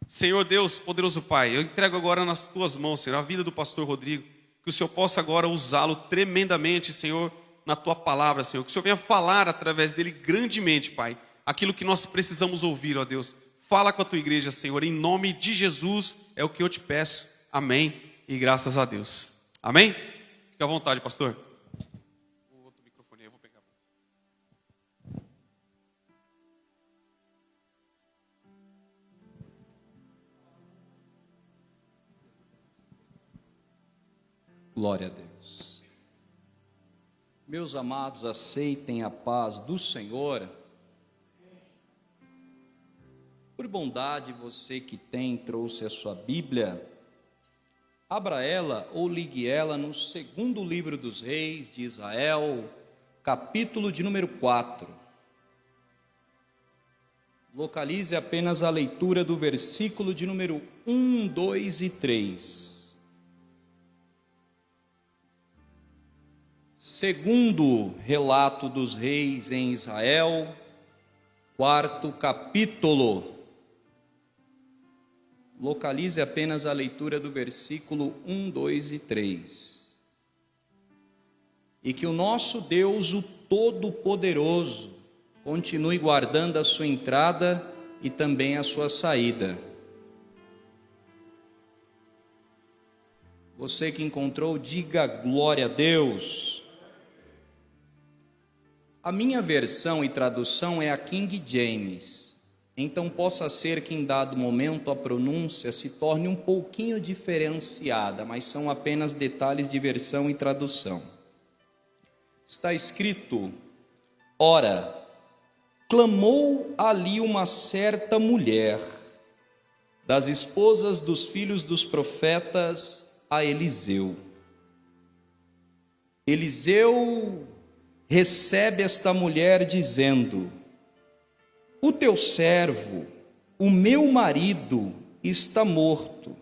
Senhor Deus, poderoso Pai, eu entrego agora nas tuas mãos, Senhor, a vida do pastor Rodrigo, que o Senhor possa agora usá-lo tremendamente, Senhor, na tua palavra, Senhor, que o Senhor venha falar através dele grandemente, Pai, aquilo que nós precisamos ouvir, ó Deus. Fala com a tua igreja, Senhor, em nome de Jesus, é o que eu te peço. Amém e graças a Deus. Amém? Fique à vontade, pastor. O outro microfone aí, eu vou pegar. Glória a Deus. Meus amados, aceitem a paz do Senhor. Por bondade, você que trouxe a sua Bíblia, abra ela ou ligue ela no segundo livro dos reis de Israel, capítulo de número 4. Localize apenas a leitura do versículo de número 1, 2 e 3. Segundo relato dos reis em Israel, quarto capítulo. Localize apenas a leitura do versículo 1, 2 e 3. E que o nosso Deus, o Todo-Poderoso, continue guardando a sua entrada e também a sua saída. Você que encontrou, diga glória a Deus. A minha versão e tradução é a King James, então possa ser que em dado momento a pronúncia se torne um pouquinho diferenciada, mas são apenas detalhes de versão e tradução. Está escrito: ora, clamou ali uma certa mulher, das esposas dos filhos dos profetas, a Eliseu. Eliseu recebe esta mulher dizendo: o teu servo, o meu marido, está morto,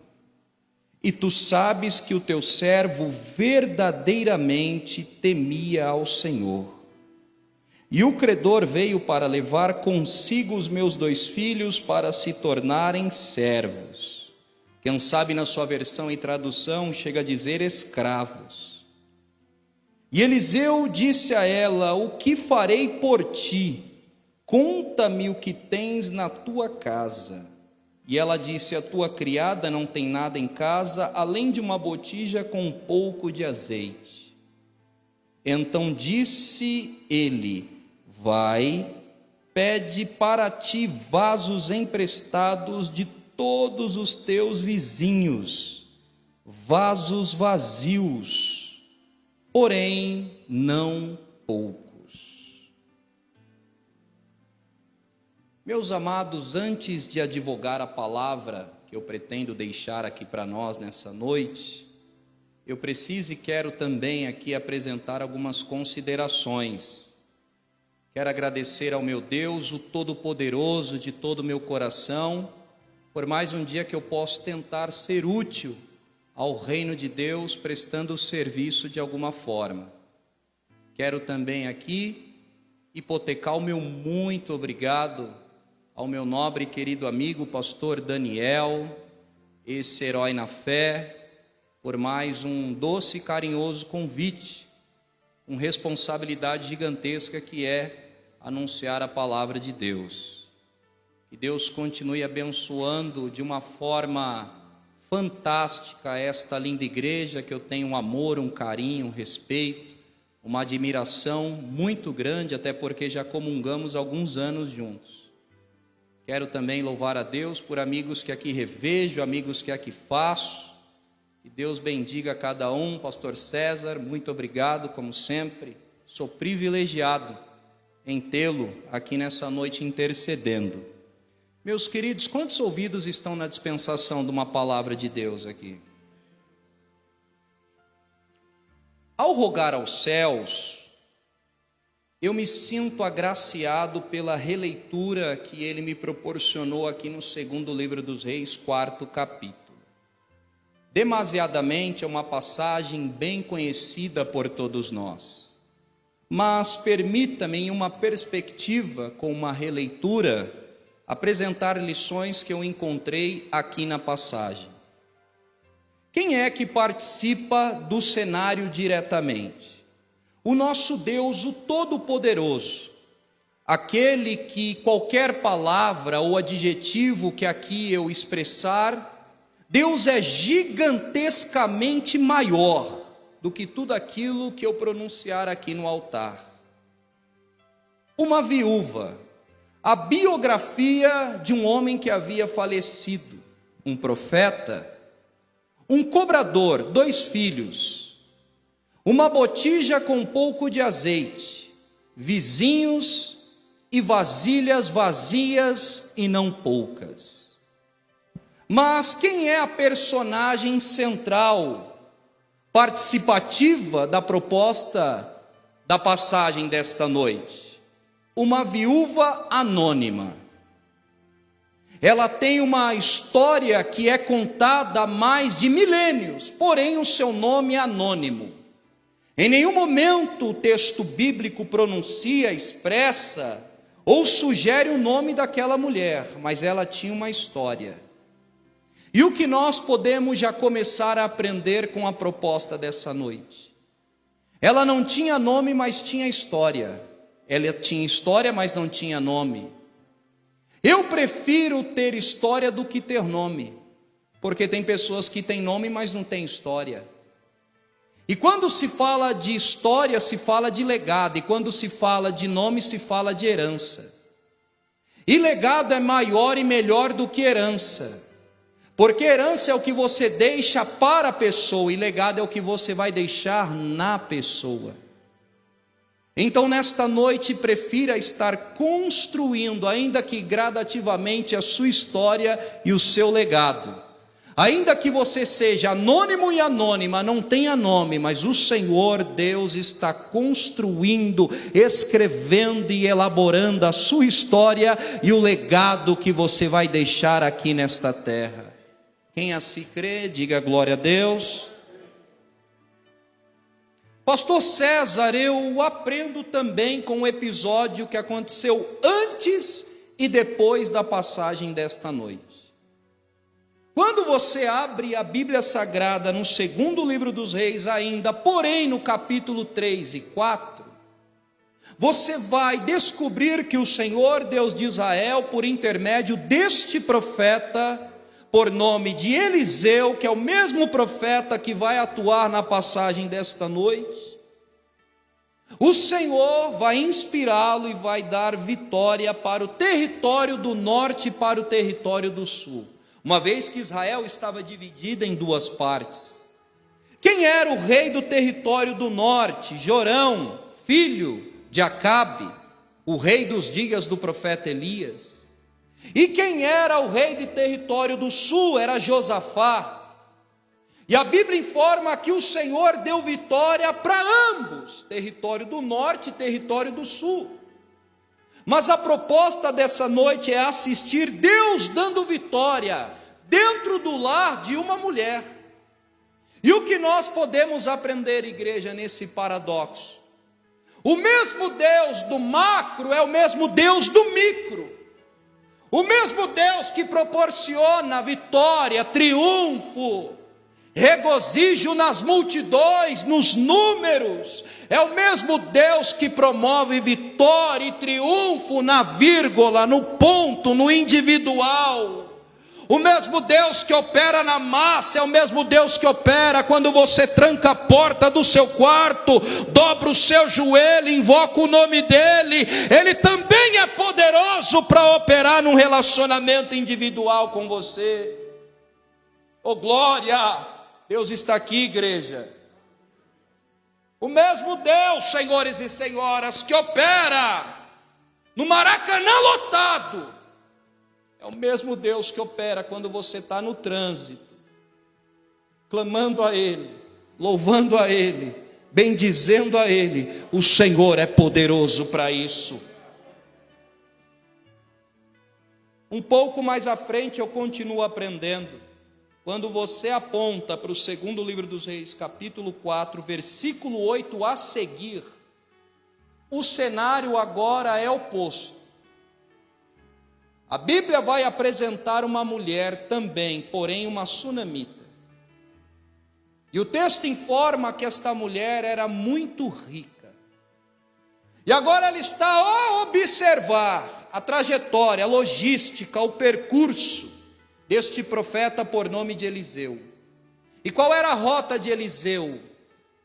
e tu sabes que o teu servo verdadeiramente temia ao Senhor. E o credor veio para levar consigo os meus 2 filhos para se tornarem servos. Quem sabe na sua versão e tradução chega a dizer escravos. E Eliseu disse a ela: o que farei por ti? Conta-me o que tens na tua casa. E ela disse: a tua criada não tem nada em casa, além de uma botija com um pouco de azeite. Então disse ele: vai, pede para ti vasos emprestados de todos os teus vizinhos, vasos vazios, porém não poucos. Meus amados, antes de advogar a palavra que eu pretendo deixar aqui para nós nessa noite, eu preciso e quero também aqui apresentar algumas considerações. Quero agradecer ao meu Deus, o Todo-Poderoso, de todo o meu coração, por mais um dia que eu posso tentar ser útil ao reino de Deus, prestando serviço de alguma forma. Quero também aqui hipotecar o meu muito obrigado ao meu nobre e querido amigo, pastor Daniel, esse herói na fé, por mais um doce e carinhoso convite, com responsabilidade gigantesca que é anunciar a palavra de Deus. Que Deus continue abençoando de uma forma fantástica esta linda igreja, que eu tenho um amor, um carinho, um respeito, uma admiração muito grande, até porque já comungamos alguns anos juntos. Quero também louvar a Deus por amigos que aqui revejo, amigos que aqui faço. Que Deus bendiga cada um. Pastor César, muito obrigado, como sempre. Sou privilegiado em tê-lo aqui nessa noite intercedendo. Meus queridos, quantos ouvidos estão na dispensação de uma palavra de Deus aqui? Ao rogar aos céus, eu me sinto agraciado pela releitura que ele me proporcionou aqui no segundo livro dos reis, quarto capítulo. Demasiadamente é uma passagem bem conhecida por todos nós. Mas permita-me, em uma perspectiva com uma releitura, apresentar lições que eu encontrei aqui na passagem. Quem é que participa do cenário diretamente? O nosso Deus, o Todo-Poderoso, aquele que qualquer palavra ou adjetivo que aqui eu expressar, Deus é gigantescamente maior do que tudo aquilo que eu pronunciar aqui no altar. Uma viúva, a biografia de um homem que havia falecido, um profeta, um cobrador, 2 filhos, uma botija com um pouco de azeite, vizinhos e vasilhas vazias e não poucas. Mas quem é a personagem central, participativa da proposta da passagem desta noite? Uma viúva anônima. Ela tem uma história que é contada há mais de milênios, porém o seu nome é anônimo. Em nenhum momento o texto bíblico pronuncia, expressa ou sugere o nome daquela mulher, mas ela tinha uma história. E o que nós podemos já começar a aprender com a proposta dessa noite? Ela não tinha nome, mas tinha história. Ela tinha história, mas não tinha nome. Eu prefiro ter história do que ter nome, porque tem pessoas que têm nome, mas não têm história. E quando se fala de história, se fala de legado, e quando se fala de nome, se fala de herança. E legado é maior e melhor do que herança, porque herança é o que você deixa para a pessoa, e legado é o que você vai deixar na pessoa. Então, nesta noite, prefira estar construindo, ainda que gradativamente, a sua história e o seu legado. Ainda que você seja anônimo e anônima, não tenha nome, mas o Senhor Deus está construindo, escrevendo e elaborando a sua história e o legado que você vai deixar aqui nesta terra. Quem assim crê, diga glória a Deus. Pastor César, eu aprendo também com o episódio que aconteceu antes e depois da passagem desta noite. Quando você abre a Bíblia Sagrada no 2º livro dos Reis ainda, porém no capítulo 3 e 4, você vai descobrir que o Senhor Deus de Israel, por intermédio deste profeta, por nome de Eliseu, que é o mesmo profeta que vai atuar na passagem desta noite, o Senhor vai inspirá-lo e vai dar vitória para o território do norte e para o território do sul, uma vez que Israel estava dividida em 2 partes. Quem era o rei do território do norte? Jorão, filho de Acabe, o rei dos dias do profeta Elias. E quem era o rei de território do sul? Era Josafá. E a Bíblia informa que o Senhor deu vitória para ambos, território do norte e território do sul. Mas a proposta dessa noite é assistir Deus dando vitória dentro do lar de uma mulher. E o que nós podemos aprender, igreja, nesse paradoxo? O mesmo Deus do macro é o mesmo Deus do micro. O mesmo Deus que proporciona vitória, triunfo, regozijo nas multidões, nos números, é o mesmo Deus que promove vitória e triunfo na vírgula, no ponto, no individual. O mesmo Deus que opera na massa é o mesmo Deus que opera quando você tranca a porta do seu quarto, dobra o seu joelho, invoca o nome dele. Ele também é poderoso para operar num relacionamento individual com você. Oh glória, Deus está aqui, igreja. O mesmo Deus, senhores e senhoras, que opera no Maracanã lotado, é o mesmo Deus que opera quando você está no trânsito, clamando a Ele, louvando a Ele, bendizendo a Ele. O Senhor é poderoso para isso. Um pouco mais à frente eu continuo aprendendo. Quando você aponta para o 2º livro dos Reis, capítulo 4, versículo 8 a seguir, o cenário agora é oposto. A Bíblia vai apresentar uma mulher também, porém uma sunamita. E o texto informa que esta mulher era muito rica. E agora ela está a observar a trajetória, a logística, o percurso deste profeta por nome de Eliseu. E qual era a rota de Eliseu?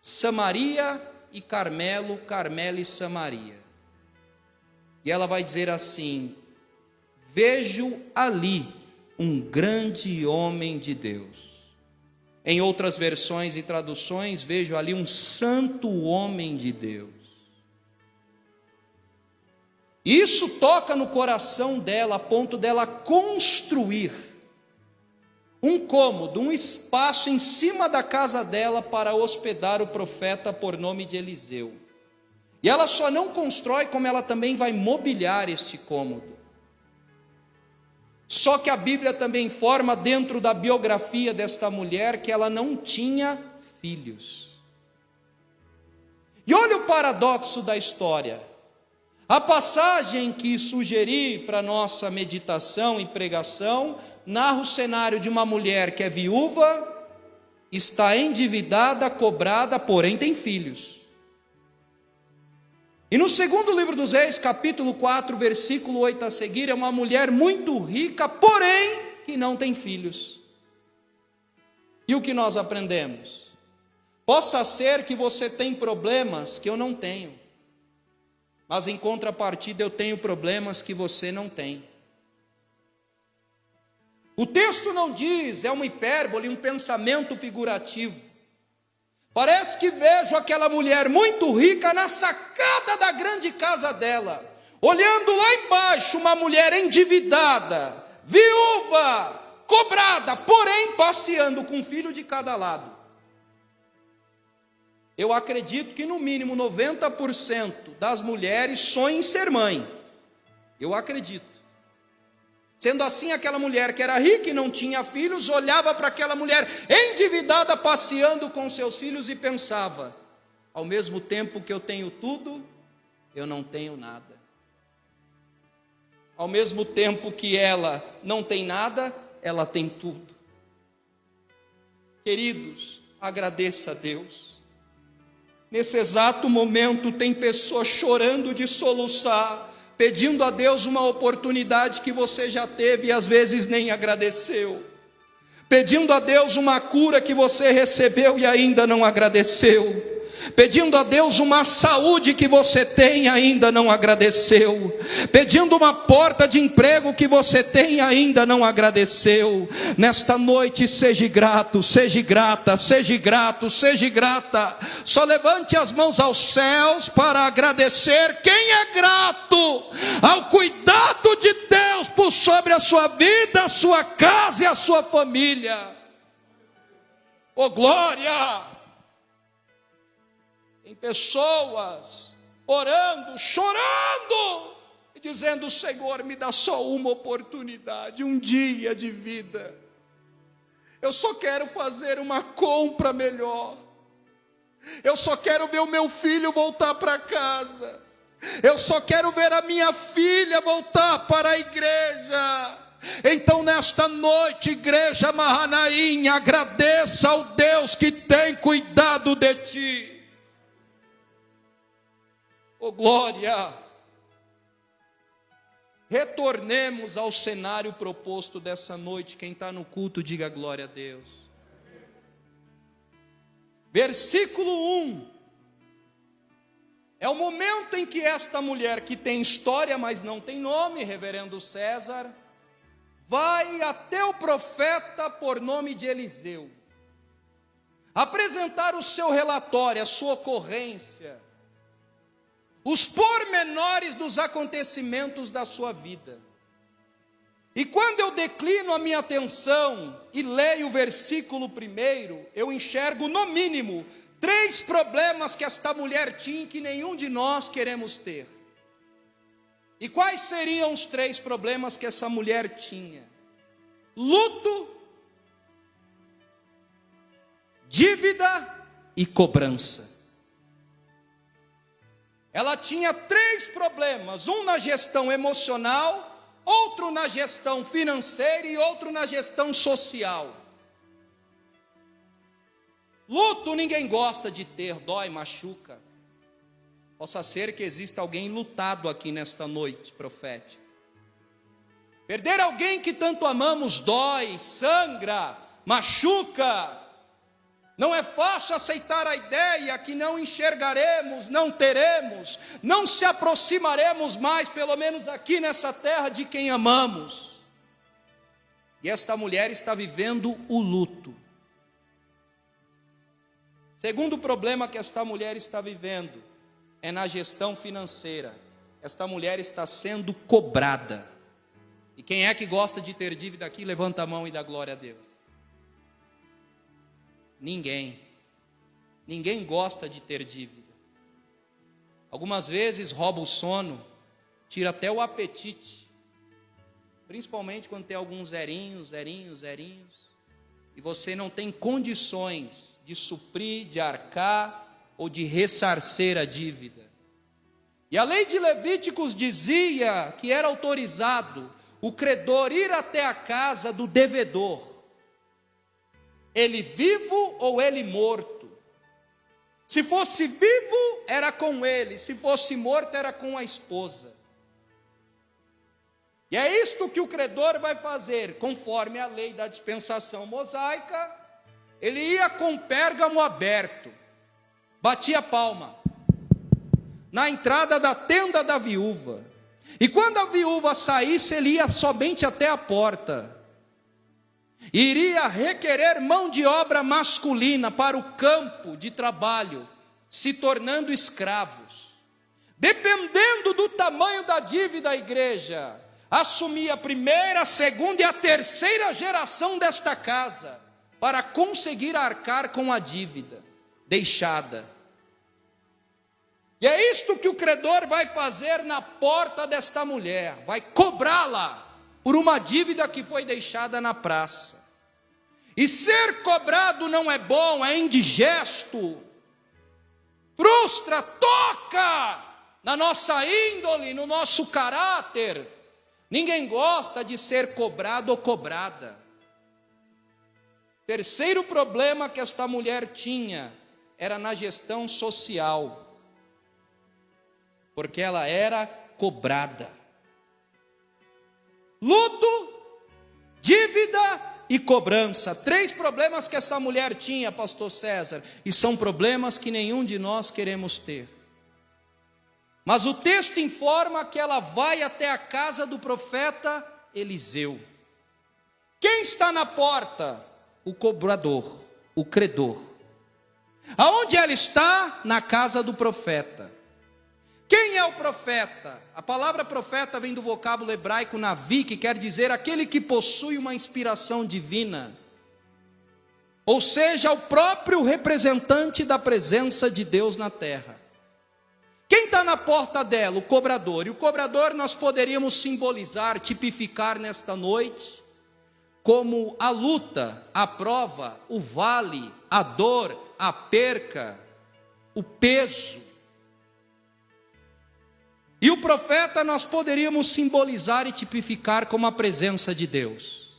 Samaria e Carmelo, Carmelo e Samaria. E ela vai dizer assim: vejo ali um grande homem de Deus. Em outras versões e traduções, vejo ali um santo homem de Deus. Isso toca no coração dela, a ponto dela construir um cômodo, um espaço em cima da casa dela para hospedar o profeta por nome de Eliseu. E ela só não constrói, como ela também vai mobiliar este cômodo. Só que a Bíblia também informa, dentro da biografia desta mulher, que ela não tinha filhos. E olha o paradoxo da história. A passagem que sugeri para nossa meditação e pregação narra o cenário de uma mulher que é viúva, está endividada, cobrada, porém tem filhos. E no segundo livro dos Reis, capítulo 4, versículo 8 a seguir, é uma mulher muito rica, porém que não tem filhos. E o que nós aprendemos? Possa ser que você tem problemas que eu não tenho, mas em contrapartida eu tenho problemas que você não tem. O texto não diz, é uma hipérbole, um pensamento figurativo. Parece que vejo aquela mulher muito rica na sacada da grande casa dela, olhando lá embaixo uma mulher endividada, viúva, cobrada, porém passeando com um filho de cada lado. Eu acredito que no mínimo 90% das mulheres sonham em ser mãe. Eu acredito. Sendo assim, aquela mulher que era rica e não tinha filhos, olhava para aquela mulher endividada passeando com seus filhos e pensava: ao mesmo tempo que eu tenho tudo, eu não tenho nada. Ao mesmo tempo que ela não tem nada, ela tem tudo. Queridos, agradeça a Deus. Nesse exato momento tem pessoas chorando de soluçar, pedindo a Deus uma oportunidade que você já teve e às vezes nem agradeceu, pedindo a Deus uma cura que você recebeu e ainda não agradeceu, pedindo a Deus uma saúde que você tem e ainda não agradeceu, pedindo uma porta de emprego que você tem e ainda não agradeceu. Nesta noite seja grato, seja grata, seja grato, seja grata. Só levante as mãos aos céus para agradecer quem é grato ao cuidado de Deus por sobre a sua vida, a sua casa e a sua família. Oh glória! Tem pessoas orando, chorando, e dizendo: Senhor, me dá só uma oportunidade, um dia de vida. Eu só quero fazer uma compra melhor. Eu só quero ver o meu filho voltar para casa. Eu só quero ver a minha filha voltar para a igreja. Então nesta noite, igreja Mahanaim, agradeça ao Deus que tem cuidado de ti. Oh glória! Retornemos ao cenário proposto dessa noite. Quem está no culto, diga glória a Deus. Versículo 1. É o momento em que esta mulher, que tem história, mas não tem nome, reverendo César, vai até o profeta por nome de Eliseu, apresentar o seu relatório, a sua ocorrência, os pormenores dos acontecimentos da sua vida. E quando eu declino a minha atenção e leio o versículo 1, eu enxergo no mínimo 3 problemas que esta mulher tinha e que nenhum de nós queremos ter. E quais seriam os 3 problemas que essa mulher tinha? Luto, dívida e cobrança. Ela tinha 3 problemas, um na gestão emocional, outro na gestão financeira e outro na gestão social. Luto ninguém gosta de ter, dói, machuca. Possa ser que exista alguém lutado aqui nesta noite profética. Perder alguém que tanto amamos dói, sangra, machuca. Não é fácil aceitar a ideia que não enxergaremos, não teremos, não se aproximaremos mais, pelo menos aqui nessa terra, de quem amamos. E esta mulher está vivendo o luto. Segundo problema que esta mulher está vivendo é na gestão financeira. Esta mulher está sendo cobrada. E quem é que gosta de ter dívida aqui? Levanta a mão e dá glória a Deus. Ninguém. Ninguém gosta de ter dívida. Algumas vezes rouba o sono, tira até o apetite. Principalmente quando tem alguns zerinhos. E você não tem condições de suprir, de arcar ou de ressarcer a dívida. E a lei de Levíticos dizia que era autorizado o credor ir até a casa do devedor, ele vivo ou ele morto. Se fosse vivo, era com ele, se fosse morto, era com a esposa. E é isto que o credor vai fazer, conforme a lei da dispensação mosaica. Ele ia com o pérgamo aberto, batia palma na entrada da tenda da viúva, e quando a viúva saísse, ele ia somente até a porta, iria requerer mão de obra masculina para o campo de trabalho, se tornando escravos. Dependendo do tamanho da dívida, a igreja assumia a primeira, a segunda e a terceira geração desta casa, para conseguir arcar com a dívida deixada. E é isto que o credor vai fazer na porta desta mulher, vai cobrá-la por uma dívida que foi deixada na praça. E ser cobrado não é bom, é indigesto, frustra, toca na nossa índole, no nosso caráter. Ninguém gosta de ser cobrado ou cobrada. Terceiro problema que esta mulher tinha era na gestão social, porque ela era cobrada. Luto, dívida e cobrança. 3 problemas que essa mulher tinha, pastor César, e são problemas que nenhum de nós queremos ter. Mas o texto informa que ela vai até a casa do profeta Eliseu. Quem está na porta? O cobrador, o credor. Aonde ela está? Na casa do profeta. Quem é o profeta? A palavra profeta vem do vocábulo hebraico navi, que quer dizer aquele que possui uma inspiração divina. Ou seja, o próprio representante da presença de Deus na terra. Quem está na porta dela? O cobrador. E o cobrador nós poderíamos simbolizar, tipificar nesta noite, como a luta, a prova, o vale, a dor, a perca, o peso. E o profeta nós poderíamos simbolizar e tipificar como a presença de Deus.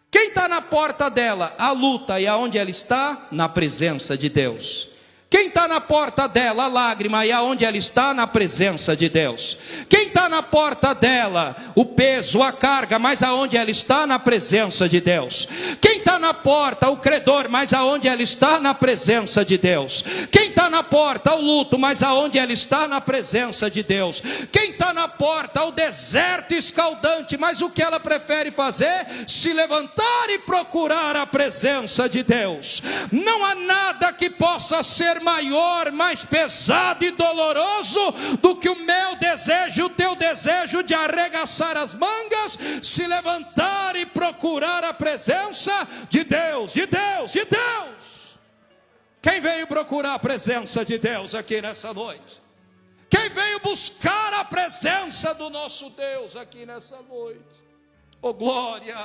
Quem está na porta dela? A luta. E aonde ela está? Na presença de Deus. Quem está na porta dela? A lágrima. E aonde ela está? Na presença de Deus. Quem está na porta dela? O peso, a carga. Mas aonde ela está? Na presença de Deus. Quem está na porta? O credor. Mas aonde ela está? Na presença de Deus. Quem está na porta? O luto. Mas aonde ela está? Na presença de Deus. Quem está na porta? O deserto escaldante. Mas o que ela prefere fazer? Se levantar e procurar a presença de Deus. Não há nada que possa ser maior, mais pesado e doloroso do que o meu desejo, o teu desejo de arregaçar as mangas, se levantar e procurar a presença de Deus, de Deus, de Deus. Quem veio procurar a presença de Deus aqui nessa noite? Quem veio buscar a presença do nosso Deus aqui nessa noite? Oh glória!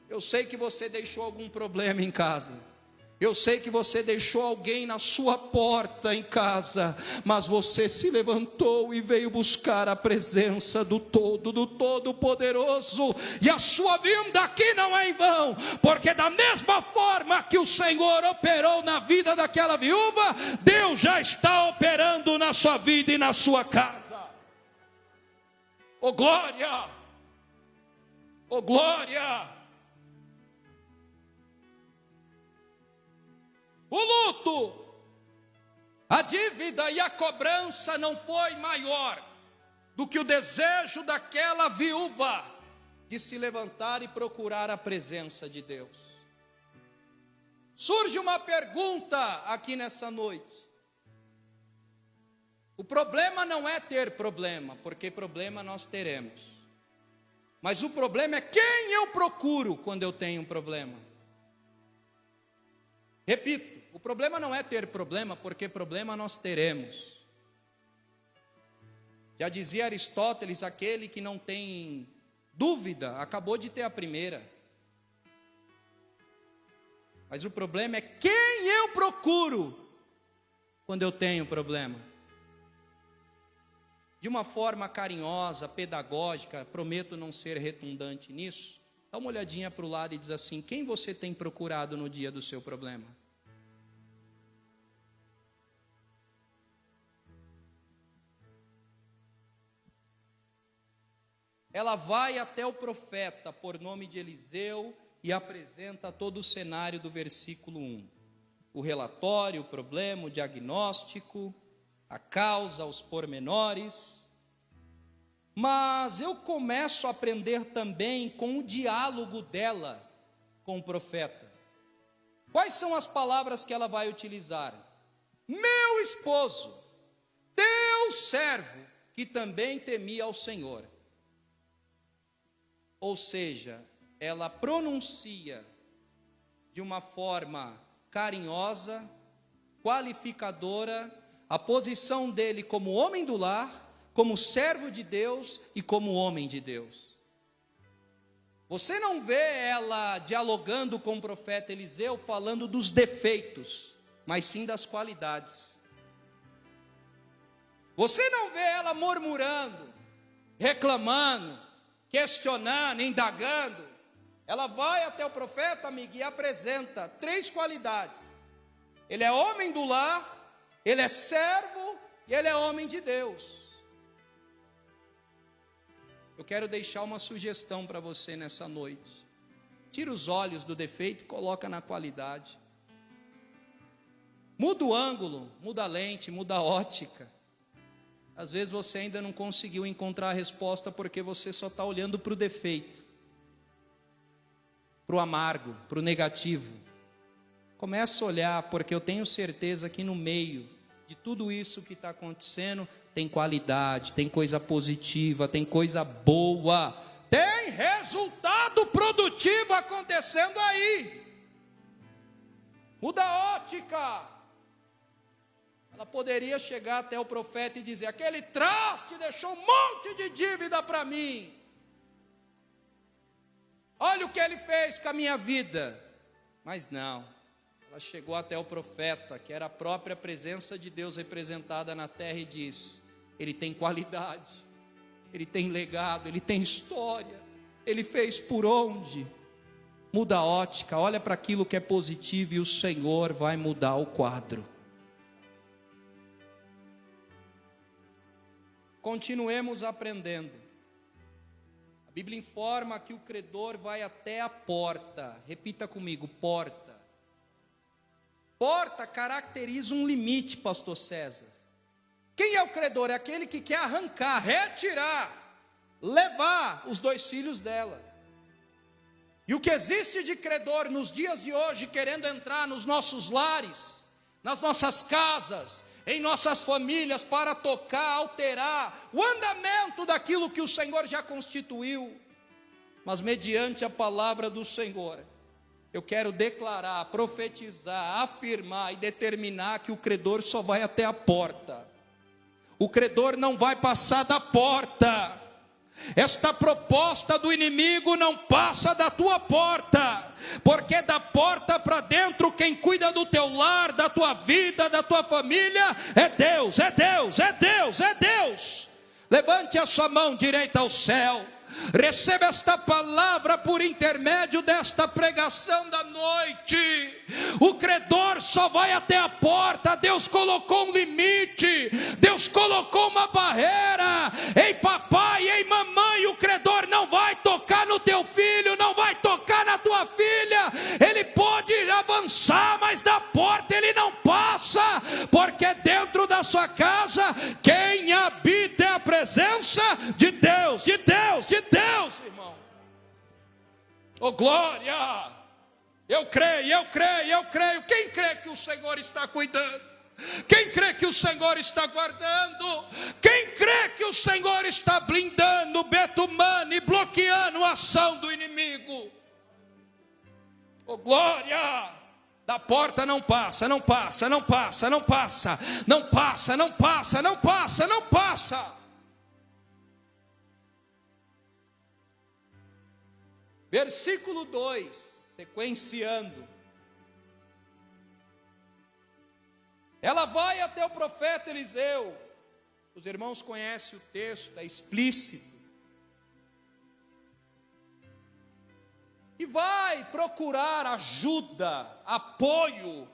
Eu sei que você deixou algum problema em casa. Eu sei que você deixou alguém na sua porta em casa, mas você se levantou e veio buscar a presença do Todo-Poderoso, e a sua vinda aqui não é em vão, porque da mesma forma que o Senhor operou na vida daquela viúva, Deus já está operando na sua vida e na sua casa. Oh glória! Oh glória! O luto, a dívida e a cobrança não foi maior do que o desejo daquela viúva de se levantar e procurar a presença de Deus. Surge uma pergunta aqui nessa noite. O problema não é ter problema, porque problema nós teremos. Mas o problema é quem eu procuro quando eu tenho um problema. Repito, o problema não é ter problema, porque problema nós teremos. Já dizia Aristóteles, aquele que não tem dúvida, acabou de ter a primeira. Mas o problema é quem eu procuro quando eu tenho problema. De uma forma carinhosa, pedagógica, prometo não ser redundante nisso, dá uma olhadinha para o lado e diz assim: quem você tem procurado no dia do seu problema? Ela vai até o profeta, por nome de Eliseu, e apresenta todo o cenário do versículo 1. O relatório, o problema, o diagnóstico, a causa, os pormenores. Mas eu começo a aprender também com o diálogo dela com o profeta. Quais são as palavras que ela vai utilizar? Meu esposo, teu servo, que também temia ao Senhor. Ou seja, ela pronuncia de uma forma carinhosa, qualificadora, a posição dele como homem do lar, como servo de Deus e como homem de Deus. Você não vê ela dialogando com o profeta Eliseu falando dos defeitos, mas sim das qualidades. Você não vê ela murmurando, reclamando, questionando, indagando. Ela vai até o profeta, amigo, e apresenta 3 qualidades. Ele é homem do lar, ele é servo e ele é homem de Deus. Eu quero deixar uma sugestão para você nessa noite. Tira os olhos do defeito e coloca na qualidade. Muda o ângulo, muda a lente, muda a ótica. Às vezes você ainda não conseguiu encontrar a resposta porque você só está olhando para o defeito, para o amargo, para o negativo. Começa a olhar, porque eu tenho certeza que no meio de tudo isso que está acontecendo, tem qualidade, tem coisa positiva, tem coisa boa, tem resultado produtivo acontecendo aí. Muda a ótica. Ela poderia chegar até o profeta e dizer: aquele traste deixou um monte de dívida para mim. Olha o que ele fez com a minha vida. Mas não, ela chegou até o profeta, que era a própria presença de Deus representada na terra, e diz: ele tem qualidade, ele tem legado, ele tem história, ele fez por onde? Muda a ótica, olha para aquilo que é positivo e o Senhor vai mudar o quadro. Continuemos aprendendo. A Bíblia informa que o credor vai até a porta. Repita comigo: porta. Porta caracteriza um limite, pastor César. Quem é o credor? É aquele que quer arrancar, retirar, levar os 2 filhos dela. E o que existe de credor nos dias de hoje, querendo entrar nos nossos lares, nas nossas casas, em nossas famílias, para tocar, alterar o andamento daquilo que o Senhor já constituiu. Mas mediante a palavra do Senhor, eu quero declarar, profetizar, afirmar e determinar que o credor só vai até a porta. O credor não vai passar da porta. Esta proposta do inimigo não passa da tua porta, porque da porta para dentro quem cuida do tua família é Deus, é Deus, é Deus, é Deus. Levante a sua mão direita ao céu. Receba esta palavra por intermédio desta pregação da noite. O credor só vai até a porta. Deus colocou um limite, Deus colocou uma barreira. Ei papai, ei mamãe, o credor não vai tocar no teu filho, não vai tocar na tua filha. Ele pode avançar, mas da porta ele não passa, porque dentro da sua casa quem habita é a presença de Deus, de Deus, de Deus, irmão. Oh glória! Eu creio, eu creio, eu creio. Quem crê que o Senhor está cuidando? Quem crê que o Senhor está guardando? Quem crê que o Senhor está blindando, betumando e bloqueando a ação do inimigo? Oh glória! Da porta não passa, não passa, não passa, não passa, não passa, não passa, não passa, não passa. Versículo 2, sequenciando. Ela vai até o profeta Eliseu. Os irmãos conhecem o texto, é explícito. E vai procurar ajuda, apoio.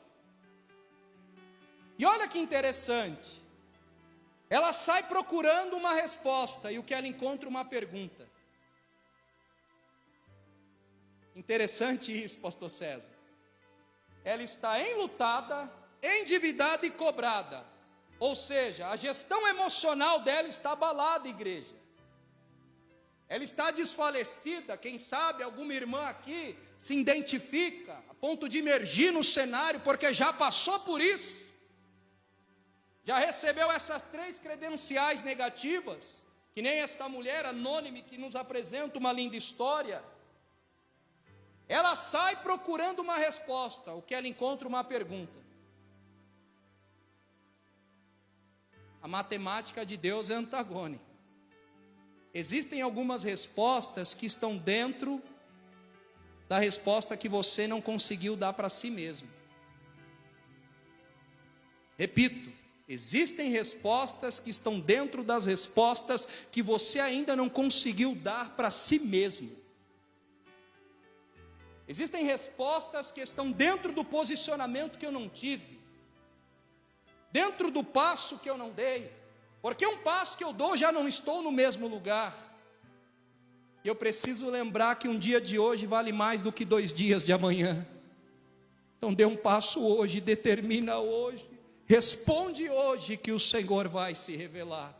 E olha que interessante. Ela sai procurando uma resposta e o que ela encontra uma pergunta. Interessante isso, pastor César. Ela está enlutada, endividada e cobrada. Ou seja, a gestão emocional dela está abalada, igreja. Ela está desfalecida. Quem sabe alguma irmã aqui se identifica a ponto de emergir no cenário, porque já passou por isso. Já recebeu essas 3 credenciais negativas, que nem esta mulher anônime que nos apresenta uma linda história. Ela sai procurando uma resposta, o que ela encontra uma pergunta. A matemática de Deus é antagônica. Existem algumas respostas que estão dentro da resposta que você não conseguiu dar para si mesmo. Repito, existem respostas que estão dentro das respostas que você ainda não conseguiu dar para si mesmo. Existem respostas que estão dentro do posicionamento que eu não tive, dentro do passo que eu não dei, porque um passo que eu dou já não estou no mesmo lugar. Eu preciso lembrar que um dia de hoje vale mais do que 2 dias de amanhã. Então dê um passo hoje, determina hoje, responde hoje que o Senhor vai se revelar.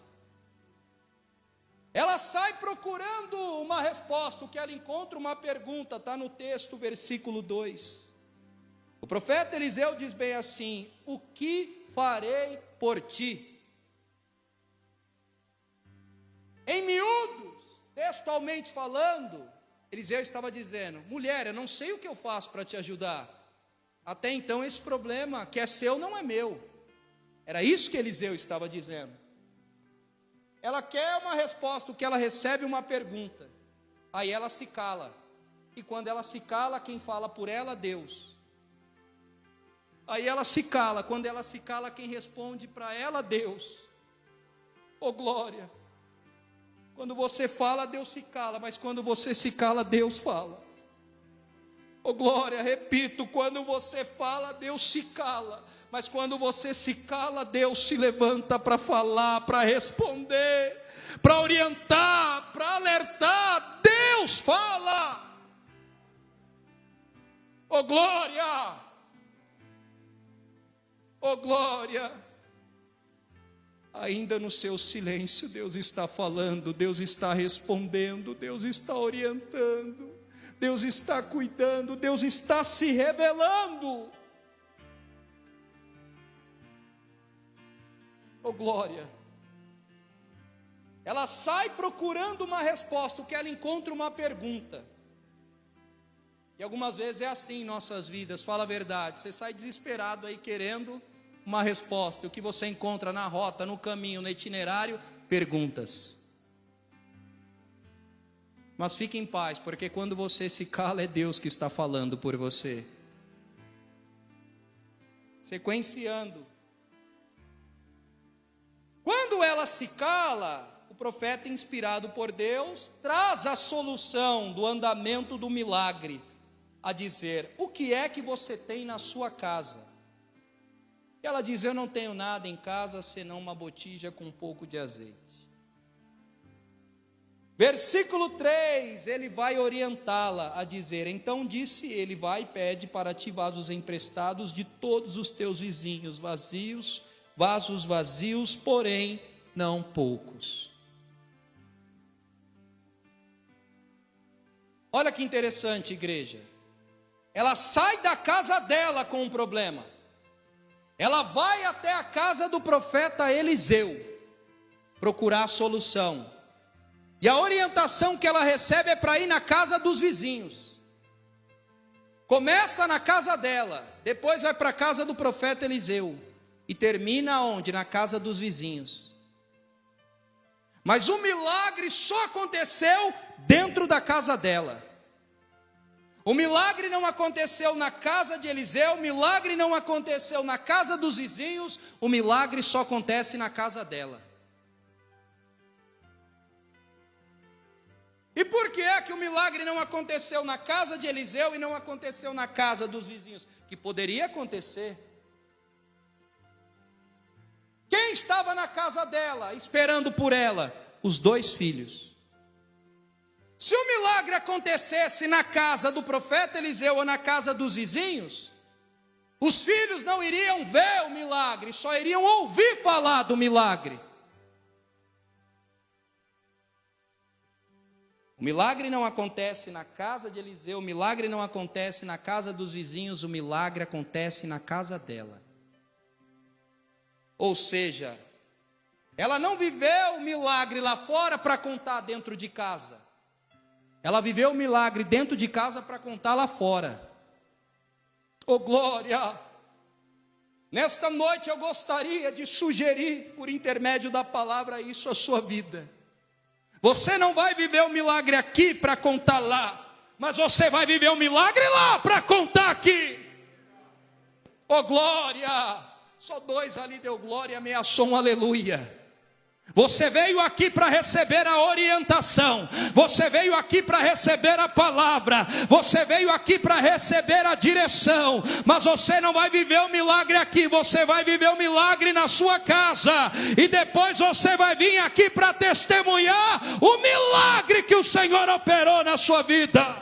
Ela sai procurando uma resposta, o que ela encontra uma pergunta, está no texto, versículo 2. O profeta Eliseu diz bem assim: o que farei por ti? Em miúdos, textualmente falando, Eliseu estava dizendo: mulher, eu não sei o que eu faço para te ajudar. Até então esse problema que é seu não é meu. Era isso que Eliseu estava dizendo. Ela quer uma resposta, o que ela recebe uma pergunta. Aí ela se cala. E quando ela se cala, quem fala por ela? Deus. Aí ela se cala. Quando ela se cala, quem responde para ela? Deus. Oh glória. Quando você fala, Deus se cala. Mas quando você se cala, Deus fala. Oh glória, repito, quando você fala, Deus se cala. Mas quando você se cala, Deus se levanta para falar, para responder, para orientar, para alertar. Deus fala. Oh glória! Oh glória! Ainda no seu silêncio, Deus está falando, Deus está respondendo, Deus está orientando, Deus está cuidando, Deus está se revelando. Oh glória! Ela sai procurando uma resposta, o que ela encontra uma pergunta. E algumas vezes é assim em nossas vidas, fala a verdade. Você sai desesperado aí querendo uma resposta. E o que você encontra na rota, no caminho, no itinerário? Perguntas. Mas fique em paz, porque quando você se cala, é Deus que está falando por você. Sequenciando. Quando ela se cala, o profeta, inspirado por Deus, traz a solução do andamento do milagre, a dizer: o que é que você tem na sua casa? E ela diz: eu não tenho nada em casa senão uma botija com um pouco de azeite. Versículo 3, ele vai orientá-la a dizer: então disse ele, vai e pede para ti vasos emprestados de todos os teus vizinhos, vasos vazios, porém não poucos. Olha que interessante, igreja. Ela sai da casa dela com um problema. Ela vai até a casa do profeta Eliseu procurar a solução. E a orientação que ela recebe é para ir na casa dos vizinhos. Começa na casa dela, depois vai para a casa do profeta Eliseu e termina onde? Na casa dos vizinhos. Mas o milagre só aconteceu dentro da casa dela. O milagre não aconteceu na casa de Eliseu, o milagre não aconteceu na casa dos vizinhos, o milagre só acontece na casa dela. E por que é que o milagre não aconteceu na casa de Eliseu e não aconteceu na casa dos vizinhos? Que poderia acontecer. Quem estava na casa dela, esperando por ela? Os 2 filhos. Se o milagre acontecesse na casa do profeta Eliseu ou na casa dos vizinhos, os filhos não iriam ver o milagre, só iriam ouvir falar do milagre. O milagre não acontece na casa de Eliseu, o milagre não acontece na casa dos vizinhos, o milagre acontece na casa dela. Ou seja, ela não viveu o milagre lá fora para contar dentro de casa. Ela viveu o milagre dentro de casa para contar lá fora. Oh glória! Nesta noite eu gostaria de sugerir, por intermédio da palavra, isso à sua vida. Você não vai viver o milagre aqui para contar lá, mas você vai viver o milagre lá para contar aqui. Oh glória! Só 2 ali deu glória, ameaçou um aleluia. Você veio aqui para receber a orientação, você veio aqui para receber a palavra, você veio aqui para receber a direção, mas você não vai viver o milagre aqui, você vai viver o milagre na sua casa, e depois você vai vir aqui para testemunhar o milagre que o Senhor operou na sua vida.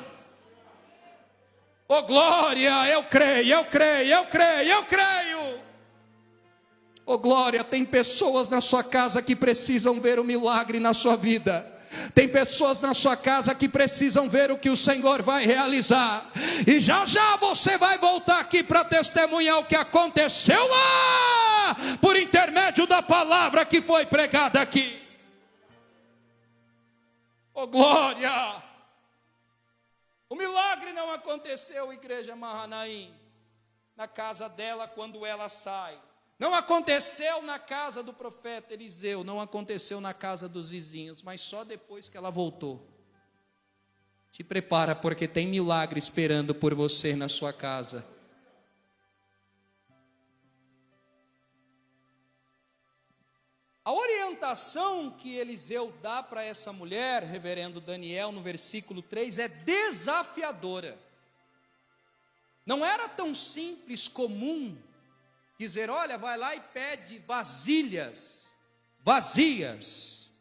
Oh glória, eu creio, eu creio, eu creio, eu creio. Oh glória, tem pessoas na sua casa que precisam ver o milagre na sua vida. Tem pessoas na sua casa que precisam ver o que o Senhor vai realizar. E já já você vai voltar aqui para testemunhar o que aconteceu lá, por intermédio da palavra que foi pregada aqui. Oh glória! O milagre não aconteceu, igreja Mahanaim, na casa dela quando ela sai. Não aconteceu na casa do profeta Eliseu, não aconteceu na casa dos vizinhos, mas só depois que ela voltou. Te prepara, porque tem milagre esperando por você na sua casa. A orientação que Eliseu dá para essa mulher, reverendo Daniel, no versículo 3, é desafiadora. Não era tão simples, comum, dizer: olha, vai lá e pede vasilhas vazias,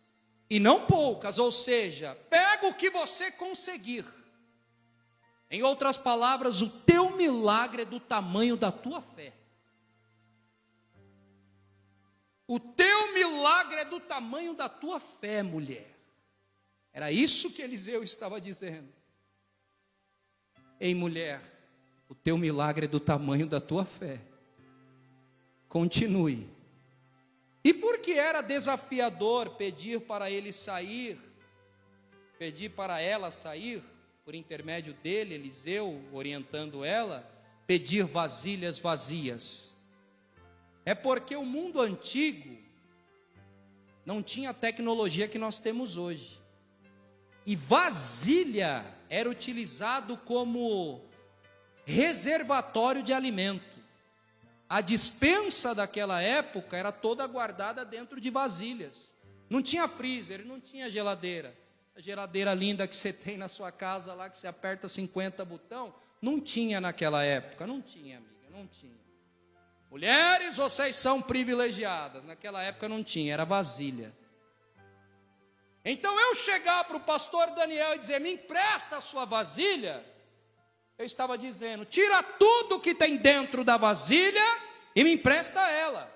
e não poucas, ou seja, pega o que você conseguir. Em outras palavras, o teu milagre é do tamanho da tua fé. O teu milagre é do tamanho da tua fé, mulher. Era isso que Eliseu estava dizendo. Ei, mulher, o teu milagre é do tamanho da tua fé. Continue. E por que era desafiador pedir para ele sair, pedir para ela sair, por intermédio dele, Eliseu, orientando ela, pedir vasilhas vazias? É porque o mundo antigo não tinha a tecnologia que nós temos hoje. E vasilha era utilizado como reservatório de alimento. a despensa daquela época era toda guardada dentro de vasilhas. Não tinha freezer, não tinha geladeira. Essa geladeira linda que você tem na sua casa lá, que você aperta 50 botão, não tinha naquela época. Não tinha, amiga, não tinha. Mulheres, vocês são privilegiadas. Naquela época não tinha, era vasilha. Então eu chegar para o pastor Daniel e dizer, me empresta a sua vasilha, eu estava dizendo, tira tudo que tem dentro da vasilha e me empresta ela.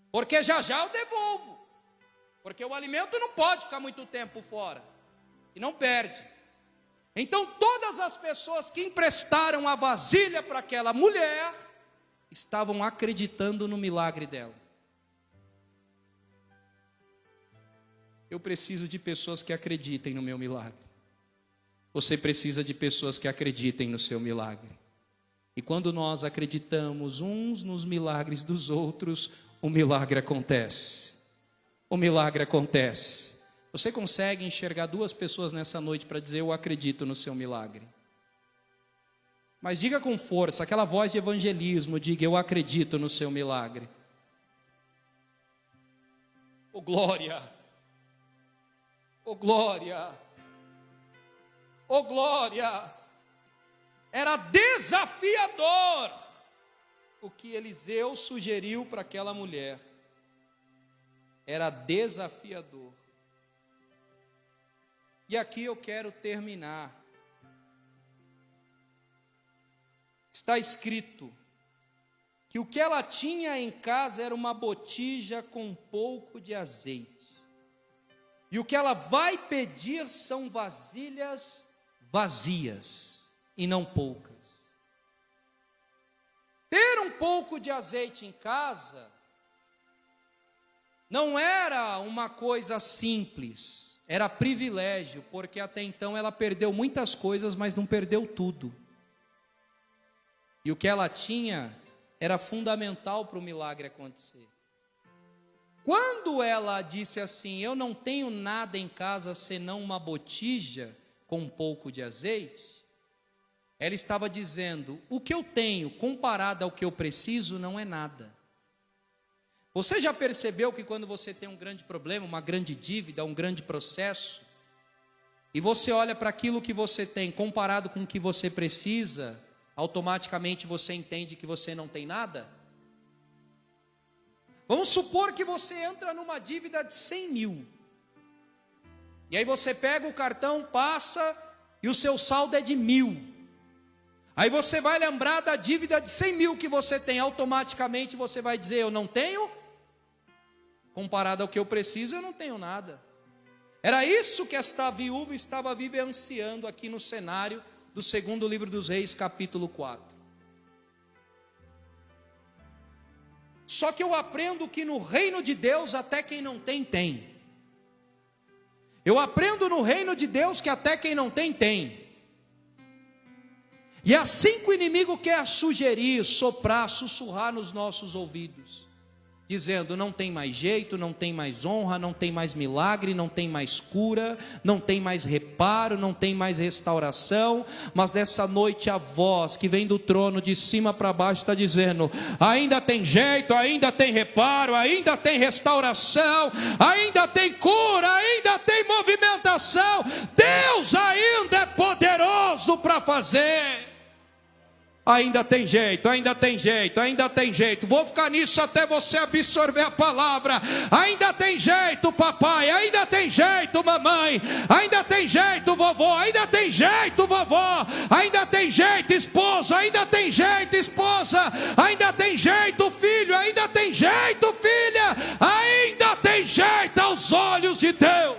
Porque já já eu devolvo. Porque o alimento não pode ficar muito tempo fora, e não perde. Então todas as pessoas que emprestaram a vasilha para aquela mulher, estavam acreditando no milagre dela. Eu preciso de pessoas que acreditem no meu milagre. Você precisa de pessoas que acreditem no seu milagre. E quando nós acreditamos uns nos milagres dos outros, o milagre acontece. O milagre acontece. Você consegue enxergar duas pessoas nessa noite para dizer, eu acredito no seu milagre? Mas diga com força, aquela voz de evangelismo, diga, eu acredito no seu milagre. Oh glória! Oh glória! Oh glória! Era desafiador o que Eliseu sugeriu para aquela mulher. Era desafiador. E aqui eu quero terminar. Está escrito que o que ela tinha em casa era uma botija com um pouco de azeite. E o que ela vai pedir são vasilhas vazias e não poucas. Ter um pouco de azeite em casa não era uma coisa simples, era privilégio, porque até então ela perdeu muitas coisas, mas não perdeu tudo. E o que ela tinha era fundamental para o milagre acontecer. Quando ela disse assim, eu não tenho nada em casa senão uma botija com um pouco de azeite, ela estava dizendo, o que eu tenho comparado ao que eu preciso não é nada. Você já percebeu que quando você tem um grande problema, uma grande dívida, um grande processo, e você olha para aquilo que você tem comparado com o que você precisa, automaticamente você entende que você não tem nada? Vamos supor que você entra numa dívida de 100 mil. E aí você pega o cartão, passa e o seu saldo é de 1.000. Aí você vai lembrar da dívida de 100 mil que você tem, automaticamente você vai dizer, eu não tenho, comparado ao que eu preciso, eu não tenho nada. Era isso que esta viúva estava vivenciando aqui no cenário do segundo livro dos Reis, capítulo 4. Só que eu aprendo que no reino de Deus, até quem não tem, tem. Eu aprendo no reino de Deus que até quem não tem, tem. E é assim que o inimigo quer sugerir, soprar, sussurrar nos nossos ouvidos, dizendo, não tem mais jeito, não tem mais honra, não tem mais milagre, não tem mais cura, não tem mais reparo, não tem mais restauração. Mas nessa noite a voz que vem do trono de cima para baixo está dizendo, ainda tem jeito, ainda tem reparo, ainda tem restauração, ainda tem cura, ainda tem movimentação. Deus ainda é poderoso para fazer. Ainda tem jeito, ainda tem jeito, ainda tem jeito. Vou ficar nisso até você absorver a palavra. Ainda tem jeito, papai, ainda tem jeito, mamãe, ainda tem jeito, vovô, ainda tem jeito, vovó, ainda tem jeito, esposa, ainda tem jeito, esposa, ainda tem jeito, filho, ainda tem jeito, filha, ainda tem jeito aos olhos de Deus.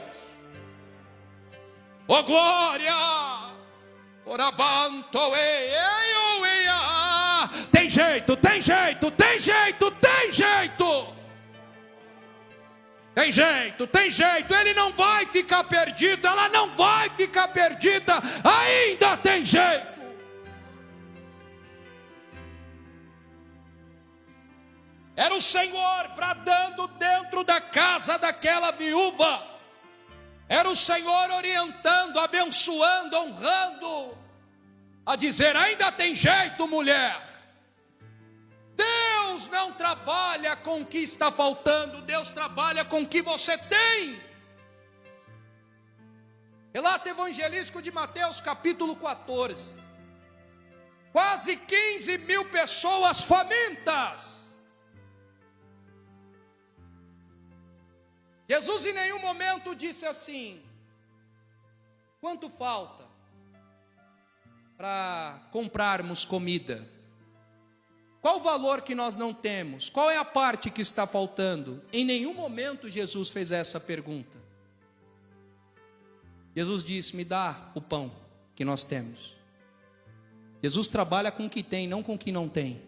Oh glória! Orabanto, tem jeito, tem jeito, tem jeito, tem jeito. Tem jeito, tem jeito. Ele não vai ficar perdido, ela não vai ficar perdida. Ainda tem jeito. Era o Senhor bradando dentro da casa daquela viúva. Era o Senhor orientando, abençoando, honrando, a dizer, ainda tem jeito, mulher. não trabalha com o que está faltando, Deus trabalha com o que você tem. Relato evangelístico de Mateus capítulo 14. Quase 15 mil pessoas famintas. Jesus em nenhum momento disse assim: quanto falta para comprarmos comida? Qual o valor que nós não temos? Qual é a parte que está faltando? Em nenhum momento Jesus fez essa pergunta. Jesus disse: me dá o pão que nós temos. Jesus trabalha com o que tem, não com o que não tem.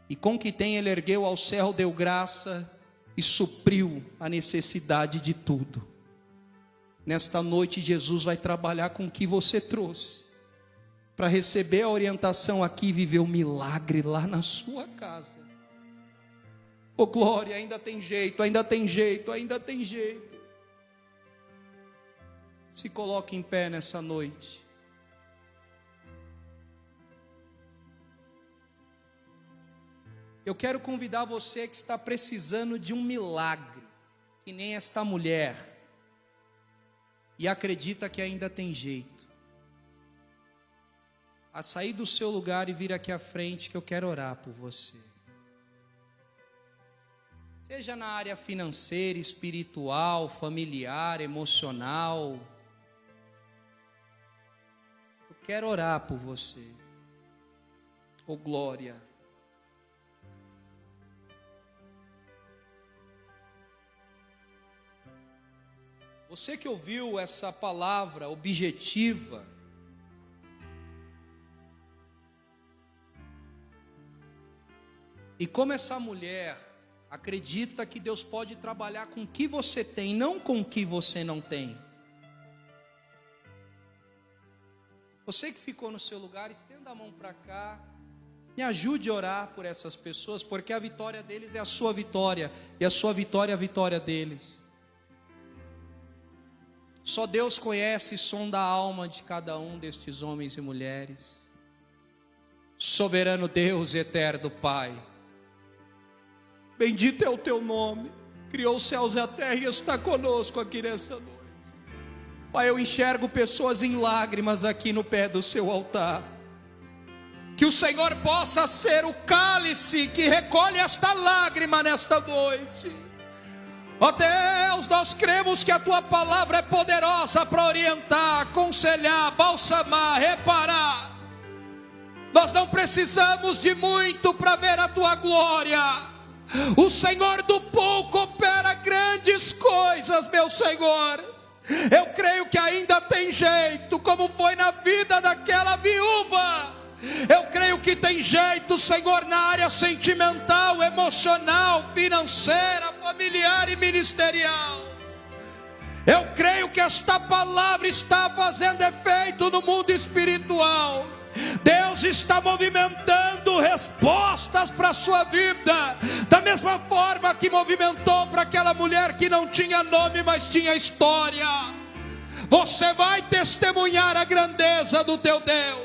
E com o que tem ele ergueu ao céu, deu graça e supriu a necessidade de tudo. Nesta noite Jesus vai trabalhar com o que você trouxe, para receber a orientação aqui e viver o milagre lá na sua casa. Oh glória, ainda tem jeito, ainda tem jeito, ainda tem jeito. Se coloque em pé nessa noite. Eu quero convidar você que está precisando de um milagre, que nem esta mulher, e acredita que ainda tem jeito, a sair do seu lugar e vir aqui à frente, que eu quero orar por você. Seja na área financeira, espiritual, familiar, emocional, eu quero orar por você. Oh glória. Você que ouviu essa palavra objetiva, e como essa mulher acredita que Deus pode trabalhar com o que você tem, não com o que você não tem. Você que ficou no seu lugar, estenda a mão para cá, me ajude a orar por essas pessoas, porque a vitória deles é a sua vitória, e a sua vitória é a vitória deles. Só Deus conhece e sonda a alma de cada um destes homens e mulheres. Soberano Deus, eterno Pai, bendito é o teu nome, criou os céus e a terra e está conosco aqui nessa noite. Pai, eu enxergo pessoas em lágrimas aqui no pé do seu altar. Que o Senhor possa ser o cálice que recolhe esta lágrima nesta noite. Ó Deus, nós cremos que a tua palavra é poderosa para orientar, aconselhar, balsamar, reparar. Nós não precisamos de muito para ver a tua glória. O Senhor do pouco opera grandes coisas, meu Senhor. Eu creio que ainda tem jeito, como foi na vida daquela viúva. Eu creio que tem jeito, Senhor, na área sentimental, emocional, financeira, familiar e ministerial. Eu creio que esta palavra está fazendo efeito no mundo espiritual. Deus está movimentando respostas para a sua vida, da mesma forma que movimentou para aquela mulher que não tinha nome, mas tinha história. Você vai testemunhar a grandeza do teu Deus.